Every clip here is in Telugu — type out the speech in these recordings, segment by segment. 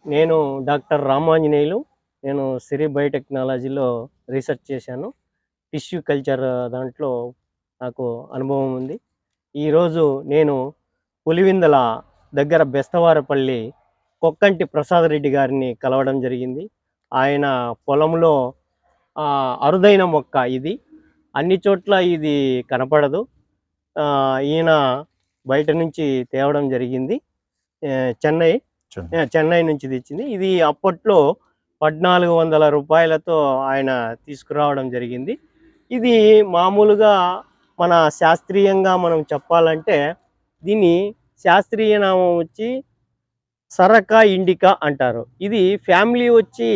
నేను డాక్టర్ రామాంజనేయులు. నేను సిరి బయోటెక్నాలజీలో రీసెర్చ్ చేశాను. టిష్యూ కల్చర్ దాంట్లో నాకు అనుభవం ఉంది. ఈరోజు నేను పులివెందుల దగ్గర బెస్తవారపల్లి కొక్కంటి ప్రసాద్ రెడ్డి గారిని కలవడం జరిగింది. ఆయన పొలంలో అరుదైన మొక్క ఇది. అన్ని చోట్ల ఇది కనపడదు. ఈయన బయట నుంచి తేవడం జరిగింది. చెన్నై నుంచి తెచ్చింది. ఇది అప్పట్లో 1400 రూపాయలతో ఆయన తీసుకురావడం జరిగింది. ఇది మామూలుగా మన శాస్త్రీయంగా మనం చెప్పాలంటే దీని శాస్త్రీయ నామం వచ్చి సరకా ఇండికా అంటారు. ఇది ఫ్యామిలీ వచ్చి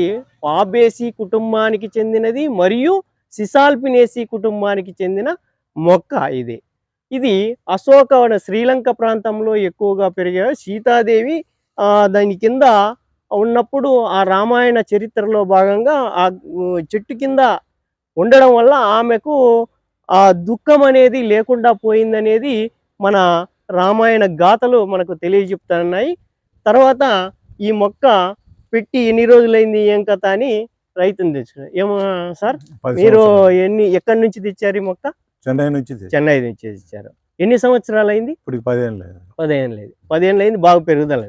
పాబేసి కుటుంబానికి చెందినది మరియు సిసాల్పినేసి కుటుంబానికి చెందిన మొక్క ఇది. ఇది అశోకవన శ్రీలంక ప్రాంతంలో ఎక్కువగా పెరిగే సీతాదేవి దాని కింద ఉన్నప్పుడు ఆ రామాయణ చరిత్రలో భాగంగా ఆ చెట్టు కింద ఉండడం వల్ల ఆమెకు ఆ దుఃఖం అనేది లేకుండా పోయిందనేది మన రామాయణ గాథలు మనకు తెలియజెప్తున్నాయి. తర్వాత ఈ మొక్క పెట్టి ఎన్ని రోజులైంది ఏం కథ అని రైతుని తెచ్చుకున్నారు. ఏమో సార్, మీరు ఎక్కడి నుంచి తెచ్చారు ఈ మొక్క? చెన్నై నుంచి తెచ్చారు. ఎన్ని సంవత్సరాలు అయింది? ఇప్పుడు 15 లేదు. బాగా పెరుగుదల.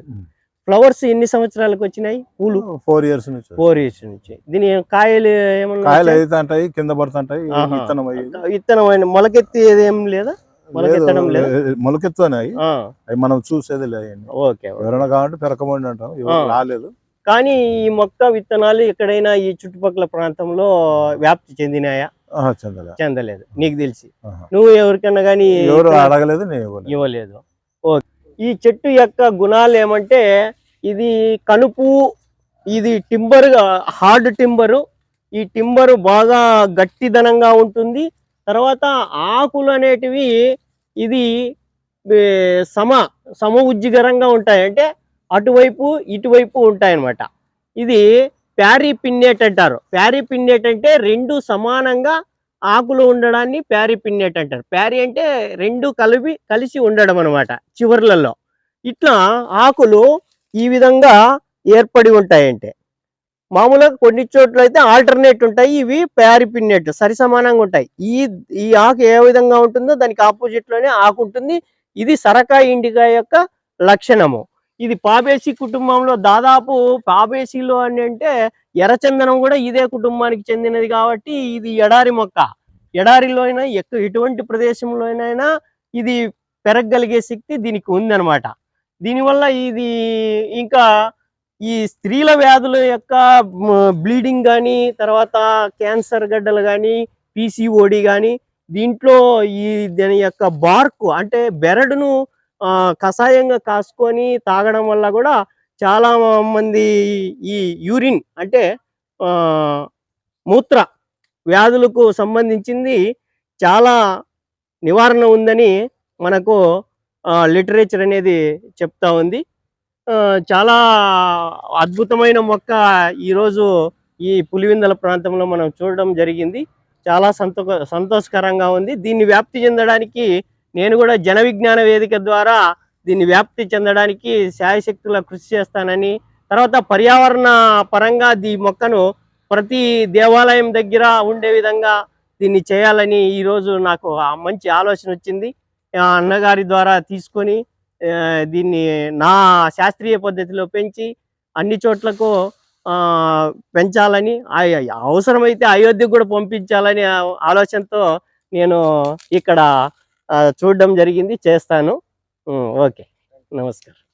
ఫ్లవర్స్ ఎన్ని సంవత్సరాలకు వచ్చినాయి? పూలు 4 ఇయర్స్ నుంచి. దీని కాయలు ఏమన్నా కింద పడుతుంటాయి. విత్తనం మొలకెత్తేది ఏం లేదా? మొలకెత్తడం లేదు. మొలకెత్తాయి మనం చూసేది లేదు. ఓకే, ఎవరైనా కావాలంటే పెరకమండి అంటాం, రాలేదు. కానీ ఈ మొక్క విత్తనాలు ఎక్కడైనా ఈ చుట్టుపక్కల ప్రాంతంలో వ్యాప్తి చెందినాయా? చెందలేదు. నీకు తెలిసి నువ్వు ఎవరికన్నా కానీ అడగలేదు, ఇవ్వలేదు. ఓకే. ఈ చెట్టు యొక్క గుణాలు ఏమంటే ఇది కనుపు, ఇది టింబర్, హార్డ్ టింబరు. ఈ టింబరు బాగా గట్టిదనంగా ఉంటుంది. తర్వాత ఆకులు అనేటివి ఇది సమ ఉజ్జిగరంగా ఉంటాయి, అంటే అటువైపు ఇటువైపు ఉంటాయన్నమాట. ఇది ప్యారీ పిన్నేట్ అంటారు. ప్యారీ పిన్నేట్ అంటే రెండు సమానంగా ఆకులు ఉండడాన్ని ప్యారీ పిన్నేట్ అంటారు. ప్యారీ అంటే రెండు కలిసి ఉండడం అనమాట చివర్లలో. ఇట్లా ఆకులు ఈ విధంగా ఏర్పడి ఉంటాయంటే మామూలుగా కొన్ని చోట్ల అయితే ఆల్టర్నేట్ ఉంటాయి. ఇవి ప్యారీ పిన్నేట్ సరి సమానంగా ఉంటాయి. ఈ ఆకు ఏ విధంగా ఉంటుందో దానికి ఆపోజిట్ లోనే ఆకు ఉంటుంది. ఇది సరకా ఇండికా యొక్క లక్షణము. ఇది పాబేసి కుటుంబంలో దాదాపు పాబేసిలో అని అంటే ఎర్రచందనం కూడా ఇదే కుటుంబానికి చెందినది కాబట్టి ఇది ఎడారి మొక్క. ఎడారిలో అయినా ఎటువంటి ప్రదేశంలో అయినా ఇది పెరగగలిగే శక్తి దీనికి ఉందన్నమాట. దీనివల్ల ఇది ఇంకా ఈ స్త్రీల వ్యాధుల యొక్క బ్లీడింగ్ కానీ, తర్వాత క్యాన్సర్ గడ్డలు కానీ, పీసీఓడి కానీ, దీంట్లో దాని యొక్క బార్కు అంటే బెరడును కషాయంగా కాసుకొని తాగడం వల్ల కూడా చాలా మంది ఈ యూరిన్ అంటే మూత్ర వ్యాధులకు సంబంధించింది చాలా నివారణ ఉందని మనకు లిటరేచర్ అనేది చెప్తా ఉంది. చాలా అద్భుతమైన మొక్క ఈరోజు ఈ పులివెందుల ప్రాంతంలో మనం చూడడం జరిగింది. చాలా సంతోషకరంగా ఉంది. దీన్ని వ్యాప్తి చెందడానికి నేను కూడా జన విజ్ఞాన వేదిక ద్వారా దీన్ని వ్యాప్తి చెందడానికి శాయశక్తుల కృషి చేస్తానని, తర్వాత పర్యావరణ పరంగా ఈ మొక్కను ప్రతి దేవాలయం దగ్గర ఉండే విధంగా దీన్ని చేయాలని ఈరోజు నాకు మంచి ఆలోచన వచ్చింది. అన్నగారి ద్వారా తీసుకొని దీన్ని నా శాస్త్రీయ పద్ధతిలో పెంచి అన్ని చోట్లకు పెంచాలని, అవసరమైతే అయోధ్యకు కూడా పంపించాలని ఆలోచనతో నేను ఇక్కడ చూడడం జరిగింది. చేస్తాను. ఓకే, నమస్కారం.